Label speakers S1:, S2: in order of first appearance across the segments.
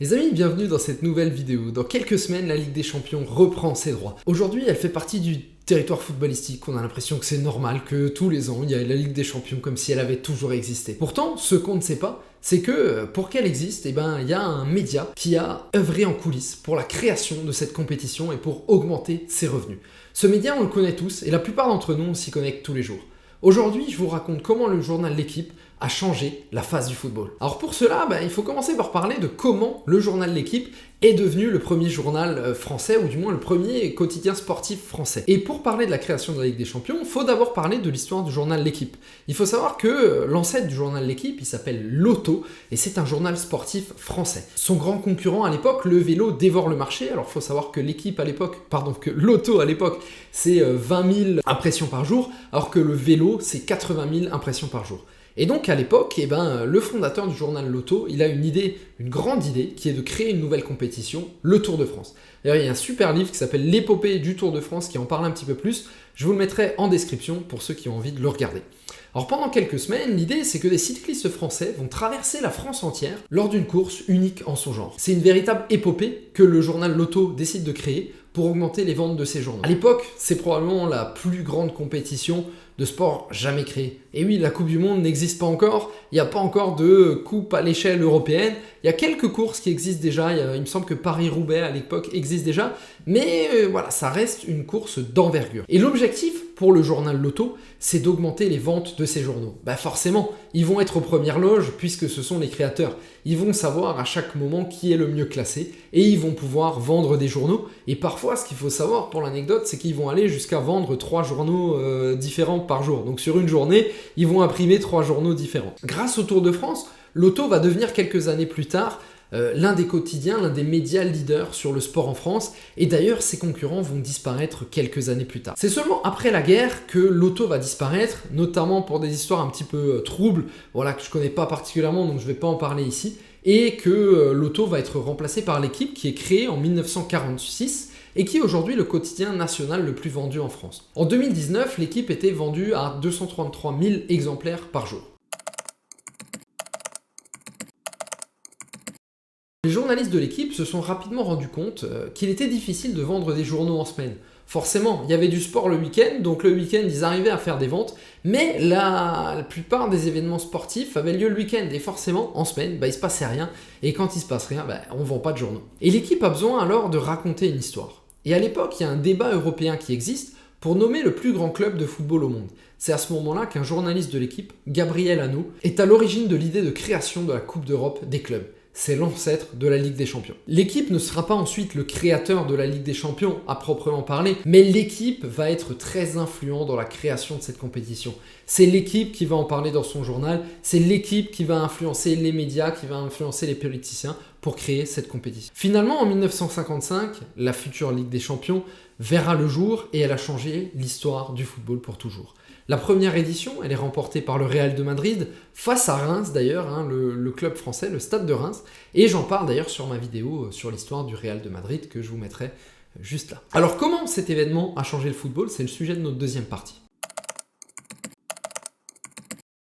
S1: Les amis, bienvenue dans cette nouvelle vidéo. Dans quelques semaines, la Ligue des Champions reprend ses droits. Aujourd'hui, elle fait partie du territoire footballistique. On a l'impression que c'est normal, que tous les ans, il y a la Ligue des Champions comme si elle avait toujours existé. Pourtant, ce qu'on ne sait pas, c'est que pour qu'elle existe, il y a un média qui a œuvré en coulisses pour la création de cette compétition et pour augmenter ses revenus. Ce média, on le connaît tous et la plupart d'entre nous, on s'y connecte tous les jours. Aujourd'hui, je vous raconte comment le journal L'Équipe a changé la face du football. Alors pour cela, il faut commencer par parler de comment le journal L'Équipe est devenu le premier journal français, ou du moins le premier quotidien sportif français. Et pour parler de la création de la Ligue des Champions, il faut d'abord parler de l'histoire du journal L'Équipe. Il faut savoir que l'ancêtre du journal L'Équipe, il s'appelle Lotto, et c'est un journal sportif français. Son grand concurrent à l'époque, le vélo, dévore le marché. Alors il faut savoir que que Lotto à l'époque, c'est 20 000 impressions par jour, alors que le vélo, c'est 80 000 impressions par jour. Et donc à l'époque, le fondateur du journal Lotto, il a une grande idée, qui est de créer une nouvelle compétition, le Tour de France. D'ailleurs, il y a un super livre qui s'appelle L'épopée du Tour de France qui en parle un petit peu plus. Je vous le mettrai en description pour ceux qui ont envie de le regarder. Alors pendant quelques semaines, l'idée c'est que des cyclistes français vont traverser la France entière lors d'une course unique en son genre. C'est une véritable épopée que le journal Lotto décide de créer pour augmenter les ventes de ses journaux. À l'époque, c'est probablement la plus grande compétition de sport jamais créée. Et oui, la Coupe du Monde n'existe pas encore, il n'y a pas encore de coupe à l'échelle européenne, il y a quelques courses qui existent déjà, il me semble que Paris-Roubaix à l'époque existe déjà, mais voilà, ça reste une course d'envergure. Et l'objectif pour le journal Lotto, c'est d'augmenter les ventes de ces journaux. Forcément, ils vont être aux premières loges puisque ce sont les créateurs. Ils vont savoir à chaque moment qui est le mieux classé et ils vont pouvoir vendre des journaux. Et parfois, ce qu'il faut savoir pour l'anecdote, c'est qu'ils vont aller jusqu'à vendre 3 journaux différents par jour. Donc sur une journée, ils vont imprimer 3 journaux différents. Grâce au Tour de France, Lotto va devenir quelques années plus tard l'un des quotidiens, l'un des médias leaders sur le sport en France, et d'ailleurs ses concurrents vont disparaître quelques années plus tard. C'est seulement après la guerre que Lotto va disparaître, notamment pour des histoires un petit peu troubles, voilà, que je connais pas particulièrement, donc je vais pas en parler ici, et que Lotto va être remplacé par L'Équipe qui est créée en 1946 et qui est aujourd'hui le quotidien national le plus vendu en France. En 2019, L'Équipe était vendue à 233 000 exemplaires par jour. Les journalistes de L'Équipe se sont rapidement rendus compte qu'il était difficile de vendre des journaux en semaine. Forcément, il y avait du sport le week-end, donc le week-end, ils arrivaient à faire des ventes, mais la plupart des événements sportifs avaient lieu le week-end, et forcément, en semaine, il ne se passait rien, et quand il se passe rien, on ne vend pas de journaux. Et L'Équipe a besoin alors de raconter une histoire. Et à l'époque, il y a un débat européen qui existe pour nommer le plus grand club de football au monde. C'est à ce moment-là qu'un journaliste de L'Équipe, Gabriel Hanot, est à l'origine de l'idée de création de la Coupe d'Europe des clubs. C'est l'ancêtre de la Ligue des Champions. L'Équipe ne sera pas ensuite le créateur de la Ligue des Champions à proprement parler, mais L'Équipe va être très influent dans la création de cette compétition. C'est L'Équipe qui va en parler dans son journal, c'est L'Équipe qui va influencer les médias, qui va influencer les politiciens pour créer cette compétition. Finalement, en 1955, la future Ligue des Champions verra le jour et elle a changé l'histoire du football pour toujours. La première édition, elle est remportée par le Real de Madrid, face à Reims d'ailleurs, le club français, le Stade de Reims. Et j'en parle d'ailleurs sur ma vidéo sur l'histoire du Real de Madrid que je vous mettrai juste là. Alors comment cet événement a changé le football? C'est le sujet de notre deuxième partie.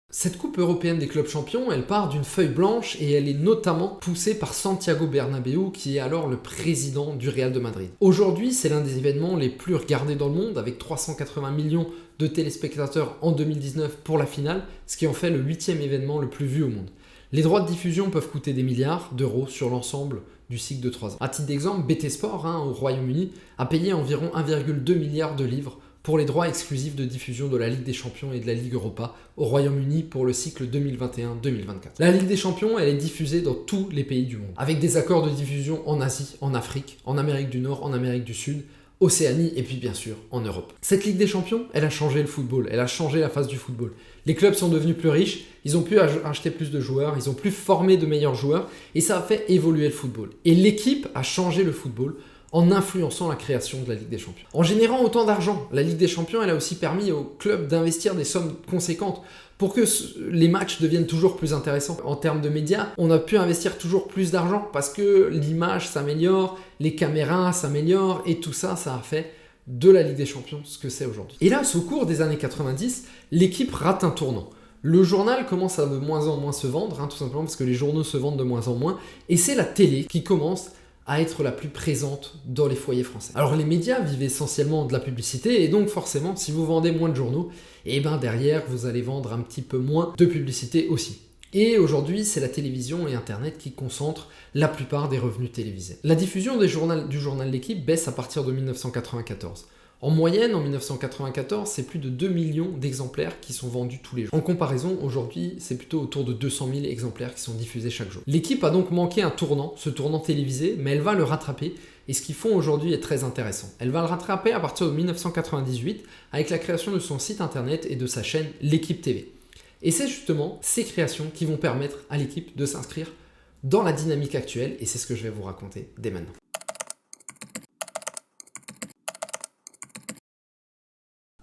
S1: Cette Coupe européenne des clubs champions, elle part d'une feuille blanche et elle est notamment poussée par Santiago Bernabéu qui est alors le président du Real de Madrid. Aujourd'hui, c'est l'un des événements les plus regardés dans le monde avec 380 millions de téléspectateurs en 2019 pour la finale, ce qui en fait le 8e événement le plus vu au monde. Les droits de diffusion peuvent coûter des milliards d'euros sur l'ensemble du cycle de 3 ans. À titre d'exemple, BT Sport au Royaume-Uni a payé environ 1,2 milliard de livres pour les droits exclusifs de diffusion de la Ligue des Champions et de la Ligue Europa au Royaume-Uni pour le cycle 2021-2024. La Ligue des Champions, elle est diffusée dans tous les pays du monde, avec des accords de diffusion en Asie, en Afrique, en Amérique du Nord, en Amérique du Sud, Océanie et puis bien sûr en Europe. Cette Ligue des Champions, elle a changé le football, elle a changé la face du football. Les clubs sont devenus plus riches, ils ont pu acheter plus de joueurs, ils ont pu former de meilleurs joueurs et ça a fait évoluer le football. Et L'Équipe a changé le football en influençant la création de la Ligue des Champions. En générant autant d'argent, la Ligue des Champions, elle a aussi permis aux clubs d'investir des sommes conséquentes pour que les matchs deviennent toujours plus intéressants. En termes de médias, on a pu investir toujours plus d'argent parce que l'image s'améliore, les caméras s'améliorent et tout ça, ça a fait de la Ligue des Champions ce que c'est aujourd'hui. Hélas, au cours des années 90, L'Équipe rate un tournant. Le journal commence à de moins en moins se vendre, tout simplement parce que les journaux se vendent de moins en moins, et c'est la télé qui commence à être la plus présente dans les foyers français. Alors les médias vivent essentiellement de la publicité, et donc forcément, si vous vendez moins de journaux, et ben derrière, vous allez vendre un petit peu moins de publicité aussi. Et aujourd'hui, c'est la télévision et Internet qui concentrent la plupart des revenus télévisés. La diffusion du journal L'Équipe baisse à partir de 1994. En moyenne, en 1994, c'est plus de 2 millions d'exemplaires qui sont vendus tous les jours. En comparaison, aujourd'hui, c'est plutôt autour de 200 000 exemplaires qui sont diffusés chaque jour. L'Équipe a donc manqué un tournant, ce tournant télévisé, mais elle va le rattraper. Et ce qu'ils font aujourd'hui est très intéressant. Elle va le rattraper à partir de 1998 avec la création de son site internet et de sa chaîne L'Équipe TV. Et c'est justement ces créations qui vont permettre à l'équipe de s'inscrire dans la dynamique actuelle, et c'est ce que je vais vous raconter dès maintenant.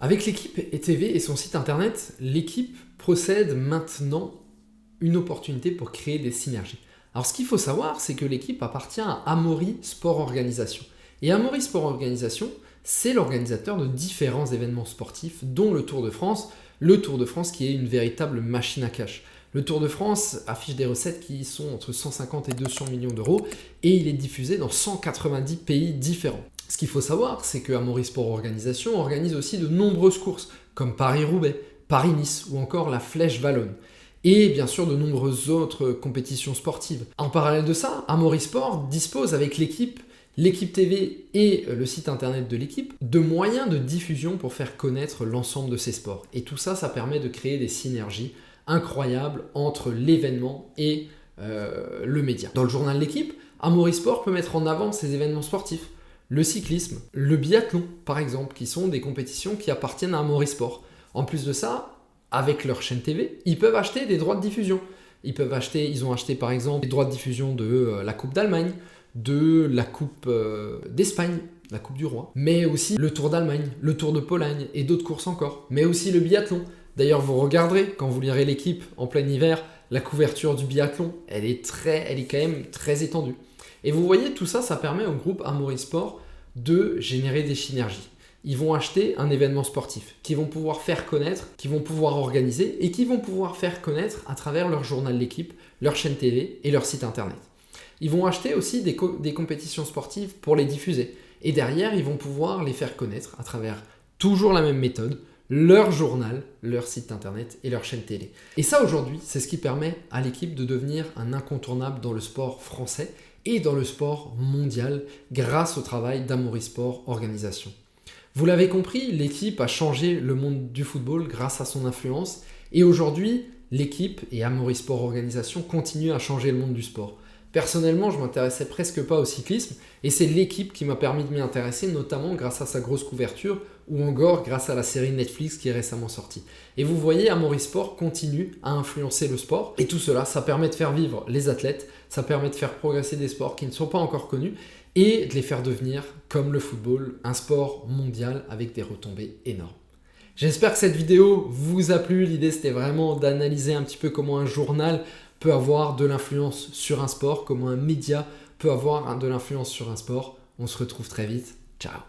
S1: Avec l'équipe et TV et son site internet, l'équipe possède maintenant une opportunité pour créer des synergies. Alors ce qu'il faut savoir, c'est que l'équipe appartient à Amaury Sport Organisation. Et Amaury Sport Organisation, c'est l'organisateur de différents événements sportifs, dont le Tour de France. Le Tour de France qui est une véritable machine à cash. Le Tour de France affiche des recettes qui sont entre 150 et 200 millions d'euros et il est diffusé dans 190 pays différents. Ce qu'il faut savoir, c'est que Amaury Sport Organisation organise aussi de nombreuses courses, comme Paris-Roubaix, Paris-Nice ou encore la Flèche Wallonne. Et bien sûr de nombreuses autres compétitions sportives. En parallèle de ça, Amaury Sport dispose avec l'équipe TV et le site internet de l'équipe de moyens de diffusion pour faire connaître l'ensemble de ces sports. Et tout ça, ça permet de créer des synergies incroyables entre l'événement et le média. Dans le journal L'Équipe, Amaury Sport peut mettre en avant ces événements sportifs. Le cyclisme, le biathlon par exemple, qui sont des compétitions qui appartiennent à Amaury Sport. En plus de ça, avec leur chaîne TV, ils peuvent acheter des droits de diffusion. Ils ont acheté par exemple des droits de diffusion de la Coupe d'Allemagne, de la Coupe d'Espagne, la Coupe du Roi, mais aussi le Tour d'Allemagne, le Tour de Pologne et d'autres courses encore, mais aussi le biathlon. D'ailleurs, vous regarderez, quand vous lirez L'Équipe en plein hiver, la couverture du biathlon, elle est quand même très étendue. Et vous voyez, tout ça, ça permet au groupe Amaury Sport de générer des synergies. Ils vont acheter un événement sportif qu'ils vont pouvoir faire connaître, qu'ils vont pouvoir organiser et qu'ils vont pouvoir faire connaître à travers leur journal L'Équipe, leur chaîne TV et leur site internet. Ils vont acheter aussi des compétitions sportives pour les diffuser. Et derrière, ils vont pouvoir les faire connaître à travers toujours la même méthode, leur journal, leur site internet et leur chaîne télé. Et ça aujourd'hui, c'est ce qui permet à l'équipe de devenir un incontournable dans le sport français et dans le sport mondial grâce au travail d'Amaury Sport Organisation. Vous l'avez compris, l'équipe a changé le monde du football grâce à son influence et aujourd'hui, l'équipe et Amaury Sport Organisation continuent à changer le monde du sport. Personnellement, je ne m'intéressais presque pas au cyclisme et c'est l'équipe qui m'a permis de m'y intéresser, notamment grâce à sa grosse couverture ou encore grâce à la série Netflix qui est récemment sortie. Et vous voyez, Amaury Sport continue à influencer le sport et tout cela, ça permet de faire vivre les athlètes, ça permet de faire progresser des sports qui ne sont pas encore connus et de les faire devenir, comme le football, un sport mondial avec des retombées énormes. J'espère que cette vidéo vous a plu. L'idée, c'était vraiment d'analyser un petit peu comment un journal peut avoir de l'influence sur un sport, comment un média peut avoir de l'influence sur un sport. On se retrouve très vite. Ciao.